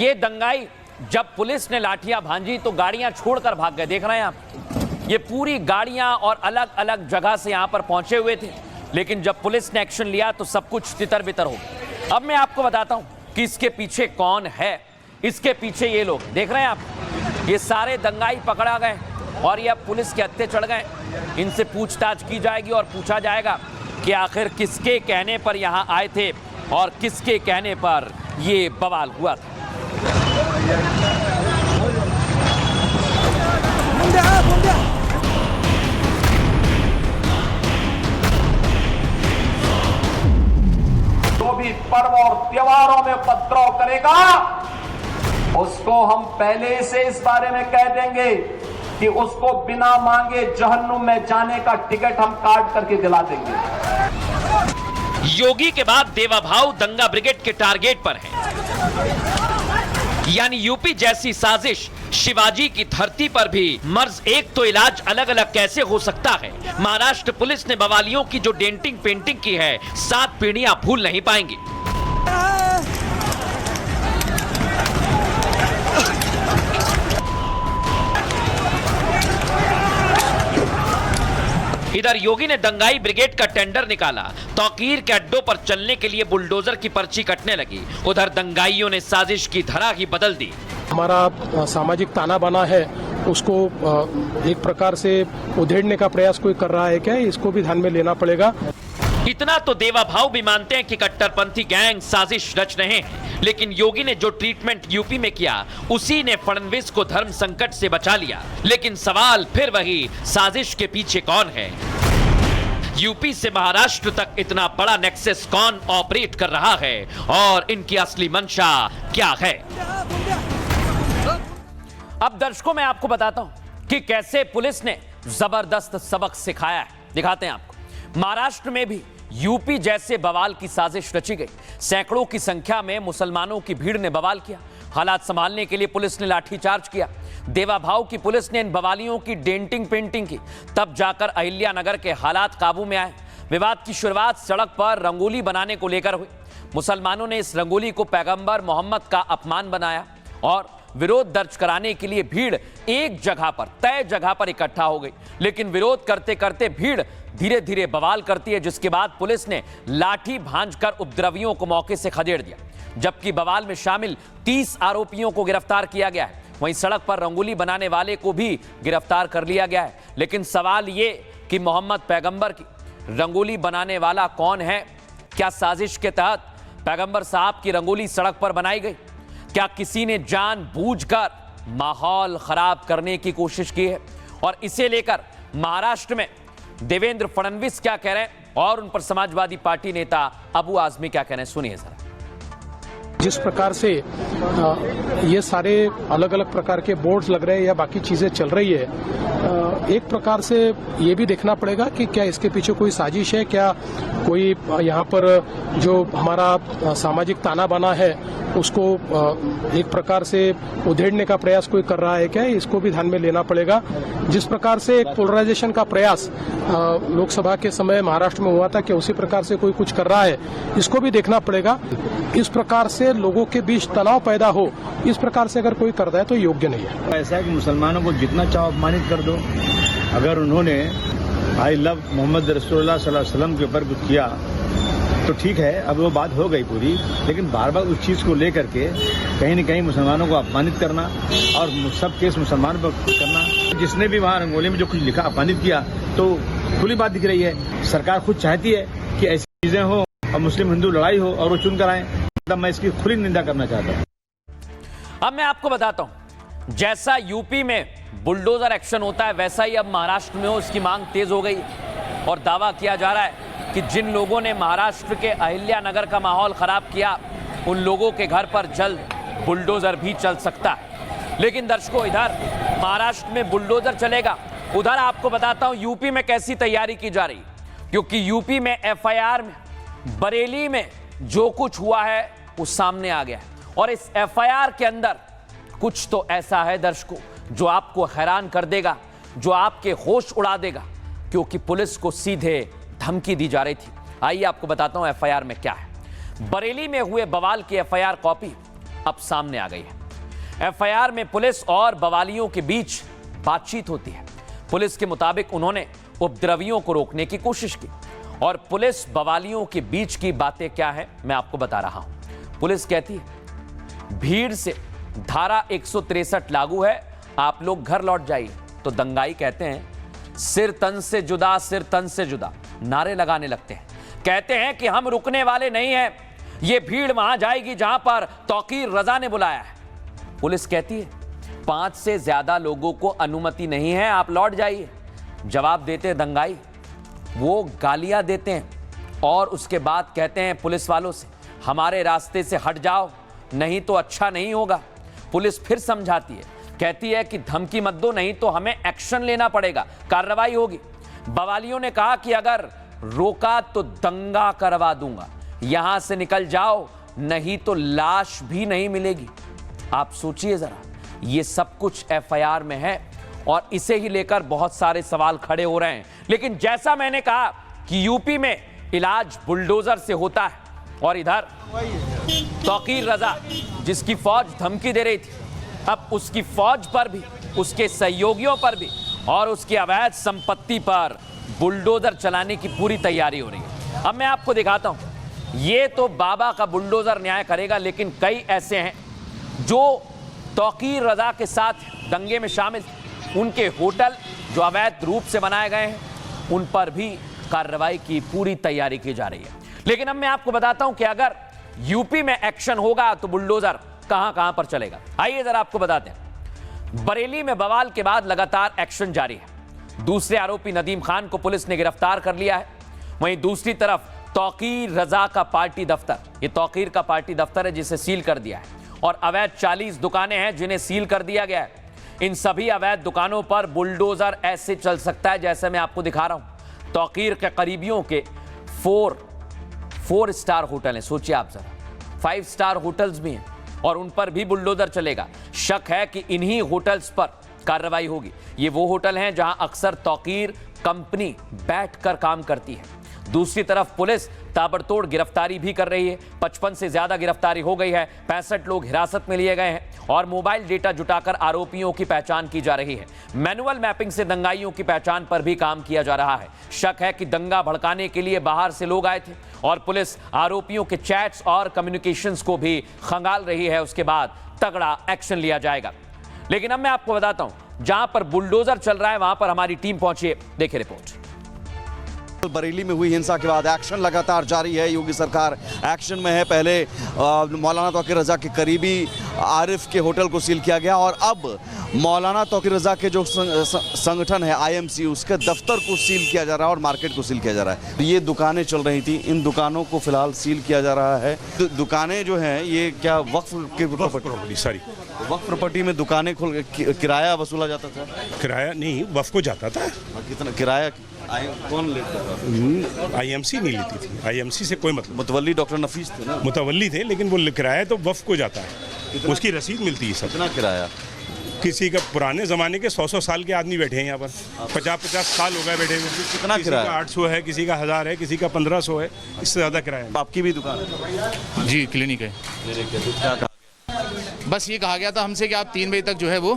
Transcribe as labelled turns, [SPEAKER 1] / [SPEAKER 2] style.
[SPEAKER 1] ये दंगाई जब पुलिस ने लाठियां भांजी तो गाड़ियां छोड़कर भाग गए। देख रहे हैं आप, ये पूरी गाड़ियां और अलग अलग जगह से यहां पर पहुंचे हुए थे, लेकिन जब पुलिस ने एक्शन लिया तो सब कुछ तितर बितर हो गया। अब मैं आपको बताता हूं कि इसके पीछे कौन है। इसके पीछे ये लोग देख रहे हैं आप, ये सारे दंगाई पकड़ा गए और ये अब पुलिस के हत्थे चढ़ गए। इनसे पूछताछ की जाएगी और पूछा जाएगा कि आखिर किसके कहने पर यहां आए थे और किसके कहने पर ये बवाल हुआ था।
[SPEAKER 2] जो भी पर्व और त्योहारों में उपद्रव करेगा उसको हम पहले से इस बारे में कह देंगे कि उसको बिना मांगे जहन्नुम में जाने का टिकट हम काट करके दिला देंगे।
[SPEAKER 1] योगी के बाद देवा भाव दंगा ब्रिगेड के टारगेट पर है। यानी यूपी जैसी साजिश शिवाजी की धरती पर भी मर्ज एक तो इलाज अलग अलग कैसे हो सकता है। महाराष्ट्र पुलिस ने बवालियों की जो डेंटिंग पेंटिंग की है 7 पीढ़ियां भूल नहीं पाएंगी। इधर योगी ने दंगाई ब्रिगेड का टेंडर निकाला, तौकीर के अड्डों पर चलने के लिए बुलडोजर की पर्ची कटने लगी। उधर दंगाइयों ने साजिश की धरा ही बदल दी।
[SPEAKER 3] हमारा सामाजिक ताना बाना है उसको एक प्रकार से उधेड़ने का प्रयास कोई कर रहा है क्या, इसको भी ध्यान में लेना पड़ेगा।
[SPEAKER 1] इतना तो देवा भाव भी मानते हैं कि कट्टरपंथी गैंग साजिश रच रहे हैं, लेकिन योगी ने जो ट्रीटमेंट यूपी में किया उसी ने फडणवीस को धर्म संकट से बचा लिया। लेकिन सवाल फिर वही, साजिश के पीछे कौन है? यूपी से महाराष्ट्र तक इतना बड़ा नेक्सस कौन ऑपरेट कर रहा है और इनकी असली मंशा क्या है? अब दर्शकों मैं आपको बताता हूं कि कैसे पुलिस ने जबरदस्त सबक सिखाया है। दिखाते हैं आपको। महाराष्ट्र में भी यूपी जैसे बवाल की साजिश रची गई। सैकड़ों की संख्या में मुसलमानों की भीड़ ने बवाल किया। हालात संभालने के लिए पुलिस ने लाठीचार्ज किया। देवा भाव की पुलिस ने इन बवालियों की डेंटिंग पेंटिंग की, तब जाकर अहिल्यानगर के हालात काबू में आए। विवाद की शुरुआत सड़क पर रंगोली बनाने को लेकर हुई। मुसलमानों ने इस रंगोली को पैगंबर मोहम्मद का अपमान बनाया और विरोध दर्ज कराने के लिए भीड़ एक जगह पर, तय जगह पर इकट्ठा हो गई। लेकिन विरोध करते करते भीड़ धीरे धीरे बवाल करती है, जिसके बाद पुलिस ने लाठी भांजकर उपद्रवियों को मौके से खदेड़ दिया। जबकि बवाल में शामिल 30 आरोपियों को गिरफ्तार किया गया है। वहीं सड़क पर रंगोली बनाने वाले को भी गिरफ्तार कर लिया गया है। लेकिन सवाल ये कि मोहम्मद पैगंबर की रंगोली बनाने वाला कौन है? क्या साजिश के तहत पैगंबर साहब की रंगोली सड़क पर बनाई गई? क्या किसी ने जानबूझकर माहौल खराब करने की कोशिश की है? और इसे लेकर महाराष्ट्र में देवेंद्र फडणवीस क्या कह रहे हैं और उन पर समाजवादी पार्टी नेता अबू आजमी क्या कह रहे हैं, सुनिए जरा।
[SPEAKER 3] जिस प्रकार से ये सारे अलग अलग प्रकार के बोर्ड्स लग रहे हैं या बाकी चीजें चल रही है, एक प्रकार से ये भी देखना पड़ेगा कि क्या इसके पीछे कोई साजिश है, क्या कोई यहाँ पर जो हमारा सामाजिक ताना बाना है उसको एक प्रकार से उधेड़ने का प्रयास कोई कर रहा है क्या, इसको भी ध्यान में लेना पड़ेगा। जिस प्रकार से एक पोलराइजेशन का प्रयास लोकसभा के समय महाराष्ट्र में हुआ था, कि उसी प्रकार से कोई कुछ कर रहा है, इसको भी देखना पड़ेगा। इस प्रकार से लोगों के बीच तनाव पैदा हो, इस प्रकार से अगर कोई करता है तो योग्य नहीं है।
[SPEAKER 4] ऐसा है कि मुसलमानों को जितना चाहो अपमानित कर दो। अगर उन्होंने आई लव मोहम्मद रसूलुल्लाह सल्लल्लाहु अलैहि वसल्लम के ऊपर कुछ किया तो ठीक है, अब वो बात हो गई पूरी, लेकिन बार बार उस चीज को लेकर के कहीं न कहीं मुसलमानों को अपमानित करना और सब केस मुसलमान पर करना, जिसने भी वहाँ रंगोली में जो कुछ लिखा अपमानित किया, तो खुली बात दिख रही है। सरकार खुद चाहती है कि ऐसी चीजें हो और मुस्लिम हिंदू लड़ाई हो और वो चुन कर आए, तब मैं इसकी खुली निंदा करना चाहता हूँ।
[SPEAKER 1] अब मैं आपको बताता हूं, जैसा यूपी में बुलडोजर एक्शन होता है वैसा ही अब महाराष्ट्र में हो, इसकी मांग तेज हो गई और दावा किया जा रहा है कि जिन लोगों ने महाराष्ट्र के अहिल्यानगर का माहौल खराब किया उन लोगों के घर पर जल्द बुलडोजर भी चल सकता है। लेकिन दर्शकों, इधर महाराष्ट्र में बुलडोजर चलेगा, उधर आपको बताता हूं यूपी में कैसी तैयारी की जा रही, क्योंकि यूपी में एफआईआर में बरेली में जो कुछ हुआ है वो सामने आ गया है और इस एफआईआर के अंदर कुछ तो ऐसा है दर्शकों जो आपको हैरान कर देगा, जो आपके होश उड़ा देगा, क्योंकि पुलिस को सीधे धमकी दी जा रही थी। आइए आपको बताता हूं एफआईआर में क्या है। बरेली में हुए बवाल की एफआईआर कॉपी अब सामने आ गई है। एफआईआर में पुलिस और बवालियों के बीच बातचीत होती है। पुलिस के मुताबिक उन्होंने उपद्रवियों को रोकने की कोशिश की और पुलिस बवालियों के बीच की बातें क्या है मैं आपको बता रहा हूं। पुलिस कहती है भीड़ से धारा 163 लागू है, आप लोग घर लौट जाइए। तो दंगाई कहते हैं सिर तन से जुदा, सिर तन से जुदा, नारे लगाने लगते हैं। कहते हैं कि हम रुकने वाले नहीं हैं, ये भीड़ वहां जाएगी जहां पर तौकीर रजा ने बुलाया है। पुलिस कहती है 5 से ज्यादा लोगों को अनुमति नहीं है, आप लौट जाइए। जवाब देते दंगाई, वो गालियां देते हैं और उसके बाद कहते हैं पुलिस वालों से हमारे रास्ते से हट जाओ, नहीं तो अच्छा नहीं होगा। पुलिस फिर समझाती है, कहती है कि धमकी मत दो, नहीं तो हमें एक्शन लेना पड़ेगा, कार्रवाई होगी। बवालियों ने कहा कि अगर रोका तो दंगा करवा दूंगा, यहां से निकल जाओ, नहीं तो लाश भी नहीं मिलेगी। आप सोचिए जरा, ये सब कुछ एफआईआर में है और इसे ही लेकर बहुत सारे सवाल खड़े हो रहे हैं। लेकिन जैसा मैंने कहा कि यूपी में इलाज बुलडोजर से होता है और इधर तौकीर रजा जिसकी फौज धमकी दे रही थी, अब उसकी फौज पर भी, उसके सहयोगियों पर भी और उसकी अवैध संपत्ति पर बुलडोजर चलाने की पूरी तैयारी हो रही है। अब मैं आपको दिखाता हूं, ये तो बाबा का बुलडोजर न्याय करेगा, लेकिन कई ऐसे हैं जो तौकीर रजा के साथ दंगे में शामिल थे। उनके होटल जो अवैध रूप से बनाए गए हैं, उन पर भी कार्रवाई की पूरी तैयारी की जा रही है। लेकिन अब मैं आपको बताता हूं कि अगर यूपी में एक्शन होगा तो बुलडोजर कहां कहां पर चलेगा। आइए जरा आपको बताते हैं। बरेली में बवाल के बाद लगातार एक्शन जारी है। दूसरे आरोपी नदीम खान को पुलिस ने गिरफ्तार कर लिया है। वहीं दूसरी तरफ तौकीर रजा का पार्टी दफ्तर, ये तौकीर का पार्टी दफ्तर है जिसे सील कर दिया है और अवैध 40 दुकानें हैं जिन्हें सील कर दिया गया है। इन सभी अवैध दुकानों पर बुलडोजर ऐसे चल सकता है जैसे मैं आपको दिखा रहा हूं। तौकीर के करीबियों के 4 स्टार होटल हैं, सोचिए आप जरा, 5 स्टार होटल्स भी हैं और उन पर भी बुलडोजर चलेगा। शक है कि इन्हीं होटल्स पर कार्रवाई होगी। ये वो होटल हैं जहां अक्सर तौकीर कंपनी बैठकर काम करती है। दूसरी तरफ पुलिस ताबड़तोड़ गिरफ्तारी भी कर रही है। 55 से ज्यादा गिरफ्तारी हो गई है। 65 लोग हिरासत में लिए गए हैं और मोबाइल डेटा जुटाकर आरोपियों की पहचान की जा रही है। मैनुअल मैपिंग से दंगाइयों की पहचान पर भी काम किया जा रहा है। शक है कि दंगा भड़काने के लिए बाहर से लोग आए थे और पुलिस आरोपियों के चैट्स और कम्युनिकेशंस को भी खंगाल रही है। उसके बाद तगड़ा एक्शन लिया जाएगा। लेकिन अब मैं आपको बताता हूं, जहां पर बुलडोजर चल रहा है वहां पर हमारी टीम पहुंची है। देखिए रिपोर्ट।
[SPEAKER 5] बरेली में हुई हिंसा के बाद एक्शन लगातार जारी है। योगी सरकार एक्शन में है। पहले मौलाना तौकीर रजा के करीबी आरिफ के होटल को सील किया गया और अब मौलाना तौकीर रजा के जो संगठन है IMC, उसके दफ्तर को सील किया जा रहा है और मार्केट को सील किया जा रहा है। ये दुकानें चल रही थी, इन दुकानों को फिलहाल सील किया जा रहा है। दुकानें जो हैं ये क्या वक्फ की प्रॉपर्टी,
[SPEAKER 6] सारी
[SPEAKER 5] वक्फ प्रॉपर्टी में दुकानें खोल किराया वसूला जाता था?
[SPEAKER 6] किराया नहीं, वक्फ को जाता था।
[SPEAKER 5] कितना किराया कौन लेता था?
[SPEAKER 6] IMC नहीं लेती थी। IMC से कोई मतलब।
[SPEAKER 5] मुतवल्ली डॉक्टर नफीस थे ना?
[SPEAKER 6] मुतवल्ली थे, लेकिन वो किराया तो वक्फ को जाता है, उसकी रसीद मिलती है। सब
[SPEAKER 5] कितना किराया?
[SPEAKER 6] किसी का पुराने जमाने के 100 साल के आदमी बैठे हैं यहाँ पर, 50 साल हो गए बैठे हुए।
[SPEAKER 5] कितना किराया?
[SPEAKER 6] 800 है, किसी का 1000 है, किसी का 1500 है, इससे ज़्यादा किराया है।
[SPEAKER 5] आपकी भी दुकान है?
[SPEAKER 7] जी, क्लिनिक है।
[SPEAKER 5] क्या कहा?
[SPEAKER 7] बस ये कहा गया था हमसे कि आप 3 बजे तक जो है वो